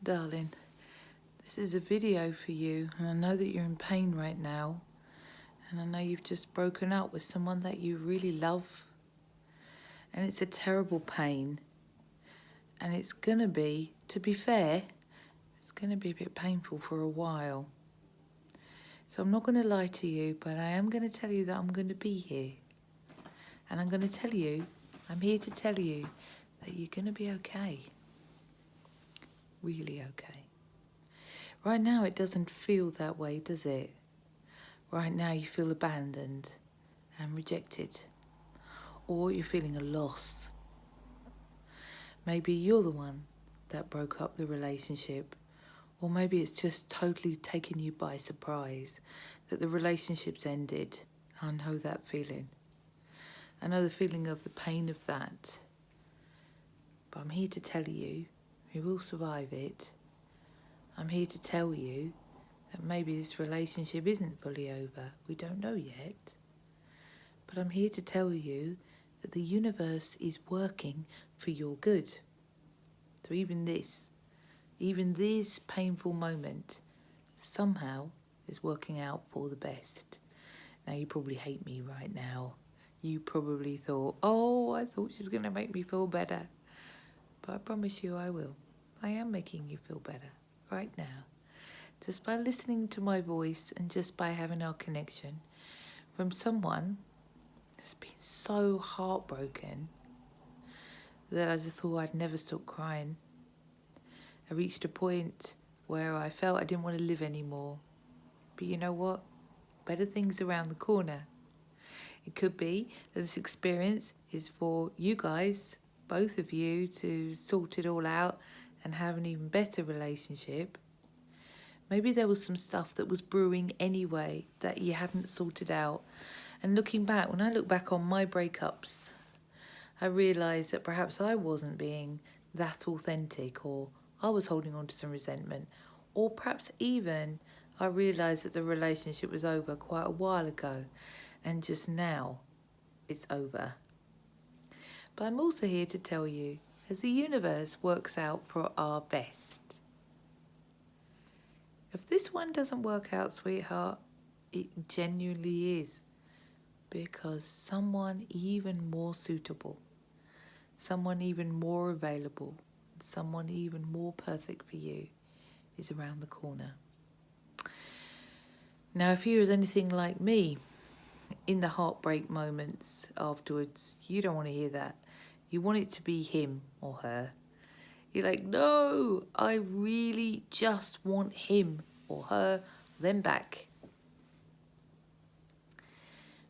Darling, this is a video for you, and I know that you're in pain right now, and I know you've just broken up with someone that you really love, and it's a terrible pain, and it's gonna be, to be fair, it's gonna be a bit painful for a while. So I'm not gonna lie to you, but I am gonna tell you that I'm gonna be here, and I'm gonna tell you, I'm here to tell you that you're gonna be okay, really okay. Right now it doesn't feel that way, does it? Right now you feel abandoned and rejected, or you're feeling a loss. Maybe you're the one that broke up the relationship, or maybe it's just totally taken you by surprise that the relationship's ended. I know that feeling. I know the feeling of the pain of that. But I'm here to tell you, we will survive it. I'm here to tell you that maybe this relationship isn't fully over. We don't know yet. But I'm here to tell you that the universe is working for your good. So even this painful moment, somehow is working out for the best. Now you probably hate me right now. You probably thought, oh, I thought she's going to make me feel better. But I promise you I will. I am making you feel better right now. Just by listening to my voice and just by having our connection from someone who's been so heartbroken that I just thought I'd never stop crying. I reached a point where I felt I didn't want to live anymore. But you know what? Better things around the corner. It could be that this experience is for you guys, both of you, to sort it all out and have an even better relationship. Maybe there was some stuff that was brewing anyway that you hadn't sorted out. And looking back, when I look back on my breakups, I realised that perhaps I wasn't being that authentic, or I was holding on to some resentment, or perhaps even I realised that the relationship was over quite a while ago and just now it's over. But I'm also here to tell you, as the universe works out for our best, if this one doesn't work out, sweetheart, it genuinely is because someone even more suitable, someone even more available, someone even more perfect for you is around the corner. Now, if you're anything like me, in the heartbreak moments afterwards, you don't want to hear that. You want it to be him or her. You're like, no, I really just want him or her, them back.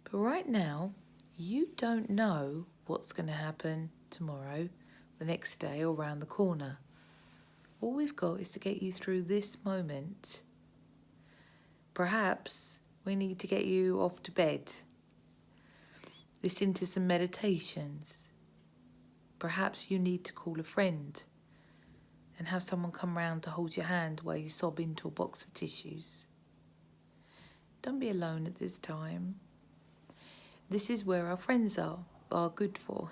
But right now, you don't know what's going to happen tomorrow, the next day, or around the corner. All we've got is to get you through this moment. Perhaps we need to get you off to bed. Listen to some meditations. Perhaps you need to call a friend and have someone come round to hold your hand while you sob into a box of tissues. Don't be alone at this time. This is where our friends are good for.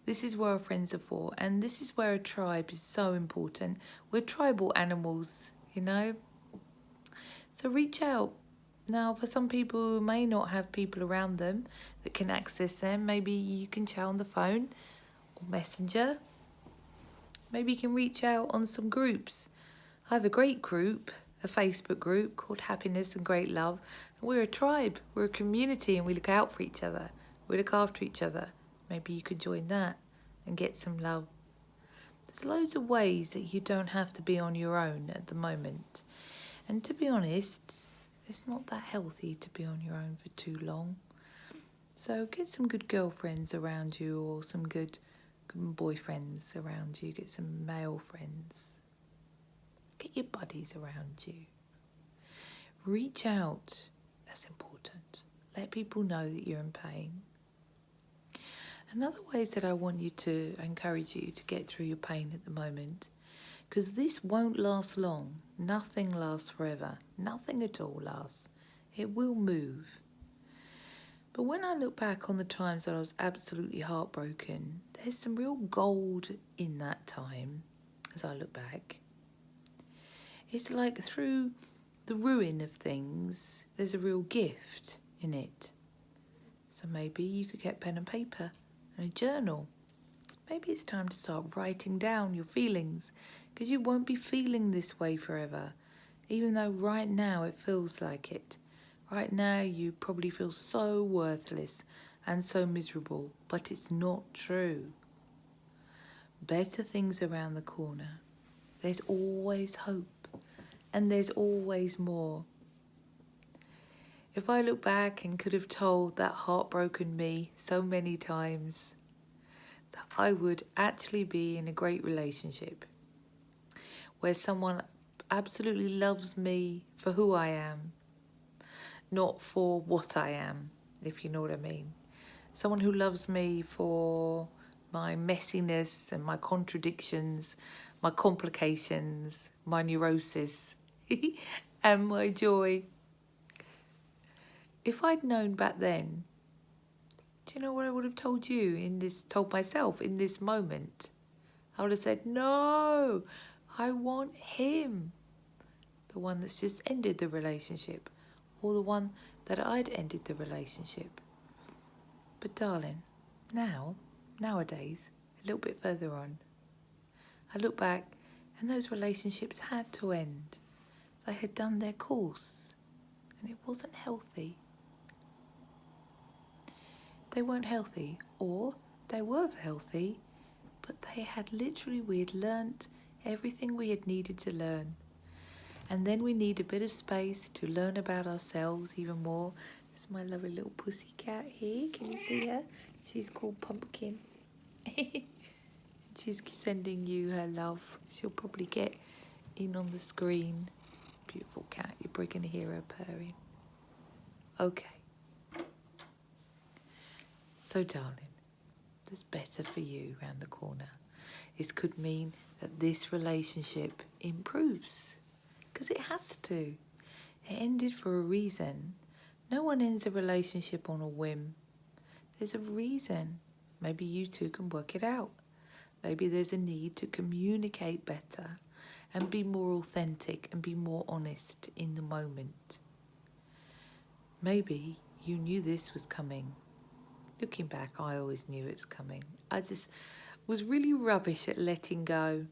This is where our friends are for, and this is where a tribe is so important. We're tribal animals, you know? So reach out. Now, for some people who may not have people around them that can access them, maybe you can chat on the phone or messenger. Maybe you can reach out on some groups. I have a great group, a Facebook group called Happiness and Great Love. And we're a tribe, we're a community, and we look out for each other. We look after each other. Maybe you could join that and get some love. There's loads of ways that you don't have to be on your own at the moment. And to be honest, it's not that healthy to be on your own for too long. So get some good girlfriends around you, or some good boyfriends around you. Get some male friends. Get your buddies around you. Reach out. That's important. Let people know that you're in pain. Another way is that I want you to encourage you to get through your pain at the moment, because this won't last long. Nothing lasts forever. Nothing at all lasts. It will move. But when I look back on the times that I was absolutely heartbroken, there's some real gold in that time as I look back. It's like through the ruin of things, there's a real gift in it. So maybe you could get pen and paper and a journal. Maybe it's time to start writing down your feelings, because you won't be feeling this way forever, even though right now it feels like it. Right now you probably feel so worthless and so miserable, but it's not true. Better things around the corner. There's always hope, and there's always more. If I look back and could have told that heartbroken me so many times that I would actually be in a great relationship where someone absolutely loves me for who I am, not for what I am, if you know what I mean. Someone who loves me for my messiness and my contradictions, my complications, my neurosis, and my joy. If I'd known back then, do you know what I would have told myself in this moment? I would have said, no, I want him. The one that's just ended the relationship, or the one that I'd ended the relationship. But darling, nowadays, a little bit further on, I look back and those relationships had to end. They had done their course and it wasn't healthy. They weren't healthy, or they were healthy, but we had learnt everything we had needed to learn. And then we need a bit of space to learn about ourselves even more. This is my lovely little pussycat here. Can you see her? She's called Pumpkin. She's sending you her love. She'll probably get in on the screen. Beautiful cat. You're probably going to hear her purring. Okay. So, darling, there's better for you round the corner. This could mean that this relationship improves, because it has to. It ended for a reason. No one ends a relationship on a whim. There's a reason. Maybe you two can work it out. Maybe there's a need to communicate better and be more authentic and be more honest in the moment. Maybe you knew this was coming. Looking back, I always knew it's coming. I just was really rubbish at letting go.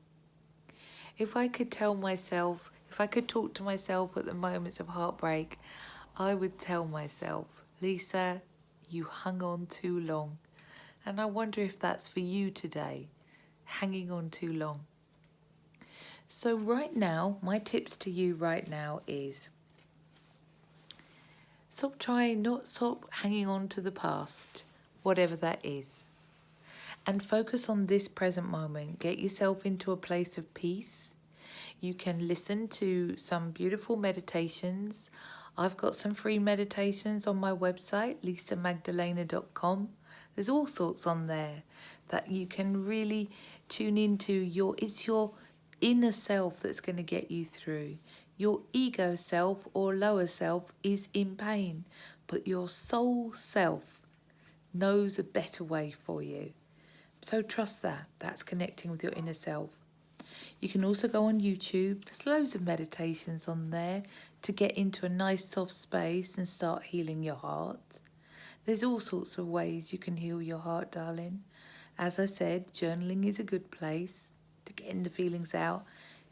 If I could talk to myself at the moments of heartbreak, I would tell myself, Lisa, you hung on too long. And I wonder if that's for you today, hanging on too long. So right now, my tips to you right now is stop hanging on to the past, whatever that is, and focus on this present moment. Get yourself into a place of peace. You can listen to some beautiful meditations. I've got some free meditations on my website, lisamagdalena.com. There's all sorts on there that you can really tune into. It's your inner self that's going to get you through. Your ego self or lower self is in pain, but your soul self knows a better way for you. So trust that. That's connecting with your inner self. You can also go on YouTube. There's loads of meditations on there to get into a nice soft space and start healing your heart. There's all sorts of ways you can heal your heart, darling. As I said, journaling is a good place to get the feelings out,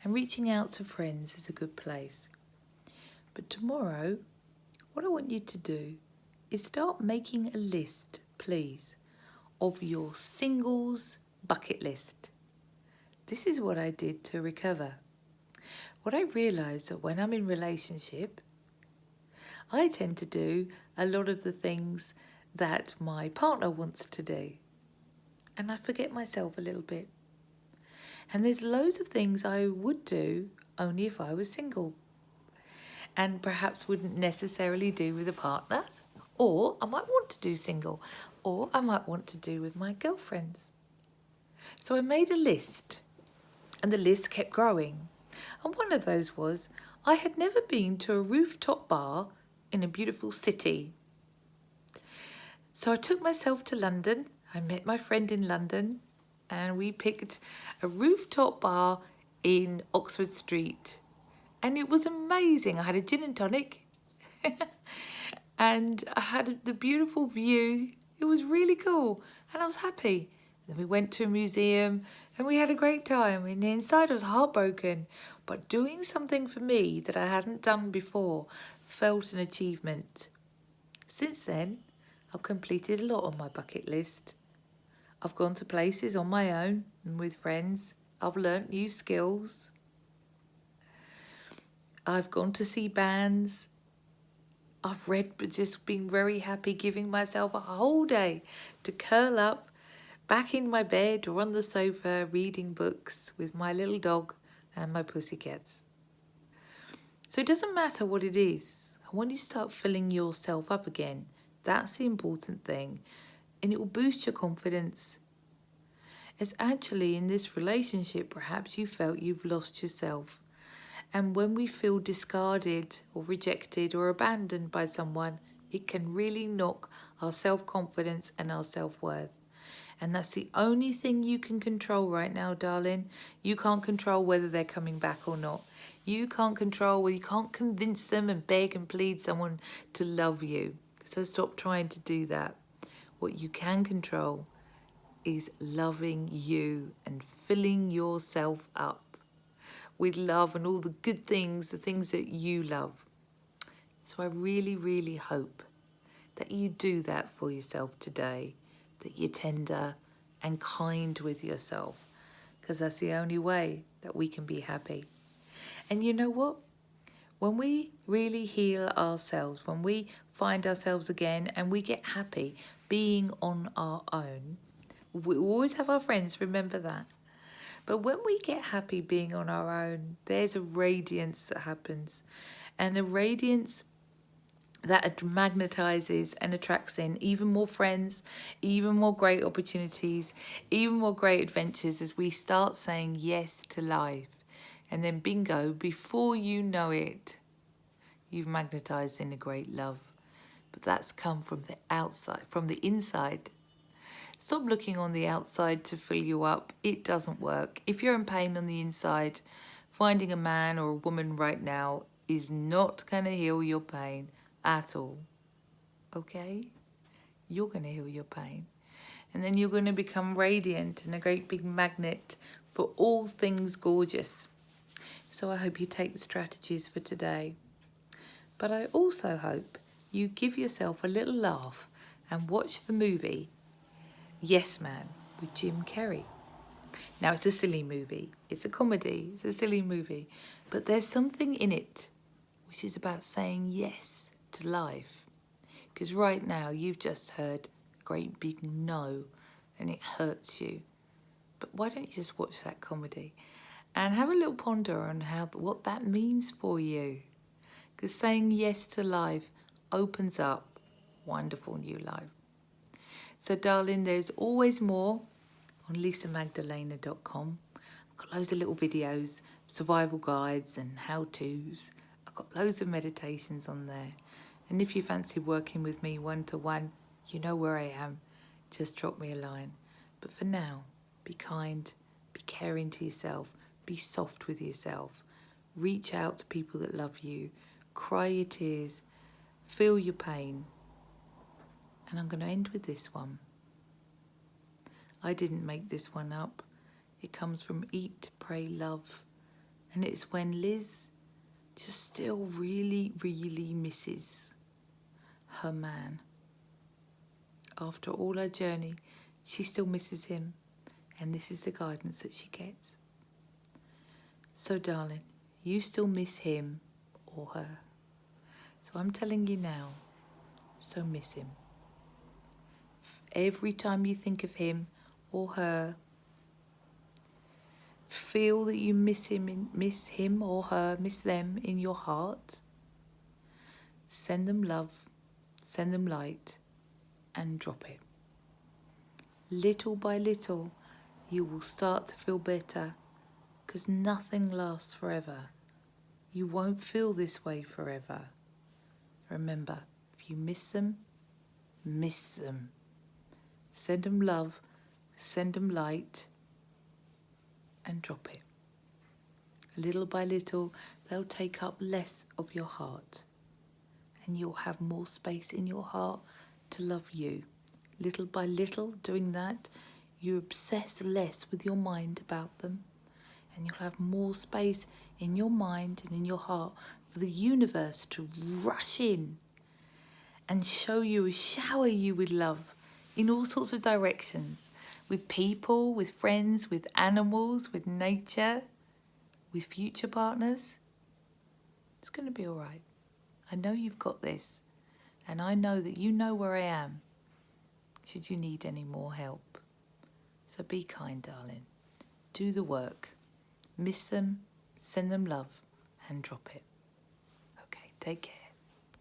and reaching out to friends is a good place. But tomorrow, what I want you to do is start making a list, please, of your singles bucket list. This is what I did to recover. What I realised that when I'm in relationship, I tend to do a lot of the things that my partner wants to do. And I forget myself a little bit. And there's loads of things I would do only if I was single. And perhaps wouldn't necessarily do with a partner. Or I might want to do single. Or I might want to do with my girlfriends. So I made a list. And the list kept growing. And one of those was, I had never been to a rooftop bar in a beautiful city. So I took myself to London. I met my friend in London and we picked a rooftop bar in Oxford Street. And it was amazing. I had a gin and tonic and I had the beautiful view. It was really cool and I was happy. Then we went to a museum and we had a great time. And inside I was heartbroken, but doing something for me that I hadn't done before felt an achievement. Since then, I've completed a lot on my bucket list. I've gone to places on my own and with friends. I've learnt new skills. I've gone to see bands. I've read, but just been very happy, giving myself a whole day to curl up back in my bed or on the sofa reading books with my little dog and my pussycats. So it doesn't matter what it is. I want you to start filling yourself up again. That's the important thing. And it will boost your confidence. As actually in this relationship, perhaps you felt you've lost yourself. And when we feel discarded or rejected or abandoned by someone, it can really knock our self-confidence and our self-worth. And that's the only thing you can control right now, darling. You can't control whether they're coming back or not. You can't control, you can't convince them and beg and plead someone to love you. So stop trying to do that. What you can control is loving you and filling yourself up with love and all the good things, the things that you love. So I really, really hope that you do that for yourself today, that you're tender and kind with yourself, because that's the only way that we can be happy. And you know what? When we really heal ourselves, when we find ourselves again and we get happy being on our own, we always have our friends, remember that. But when we get happy being on our own, there's a radiance that happens. And a radiance that magnetizes and attracts in even more friends, even more great opportunities, even more great adventures as we start saying yes to life. And then bingo, before you know it, you've magnetized in a great love. But that's come from the outside, from the inside. Stop looking on the outside to fill you up. It doesn't work. If you're in pain on the inside, finding a man or a woman right now is not going to heal your pain at all. Okay? You're going to heal your pain. And then you're going to become radiant and a great big magnet for all things gorgeous. So I hope you take the strategies for today. But I also hope you give yourself a little laugh and watch the movie Yes Man with Jim Carrey. Now it's a silly movie, it's a comedy, it's a silly movie, but there's something in it which is about saying yes to life. Because right now you've just heard a great big no and it hurts you. But why don't you just watch that comedy and have a little ponder on what that means for you? Because saying yes to life opens up wonderful new life. So darling, there's always more on lisamagdalena.com. I've got loads of little videos, survival guides and how-tos. I've got loads of meditations on there. And if you fancy working with me one-to-one, you know where I am. Just drop me a line. But for now, be kind, be caring to yourself, be soft with yourself. Reach out to people that love you. Cry your tears, feel your pain. And I'm going to end with this one. I didn't make this one up. It comes from Eat, Pray, Love. And it's when Liz just still really, really misses her man. After all her journey, she still misses him. And this is the guidance that she gets. So darling, you still miss him or her. So I'm telling you now, so miss him. Every time you think of him or her, feel that you miss him or her, miss them in your heart. Send them love, send them light, and drop it. Little by little, you will start to feel better, because nothing lasts forever. You won't feel this way forever. Remember, if you miss them, miss them. Send them love, send them light, and drop it. Little by little, they'll take up less of your heart. And you'll have more space in your heart to love you. Little by little, doing that, you obsess less with your mind about them. And you'll have more space in your mind and in your heart for the universe to rush in and shower you with love in all sorts of directions. With people, with friends, with animals, with nature, with future partners. It's going to be all right. I know you've got this. And I know that you know where I am, should you need any more help. So be kind, darling. Do the work. Miss them, send them love, and drop it. Okay, take care.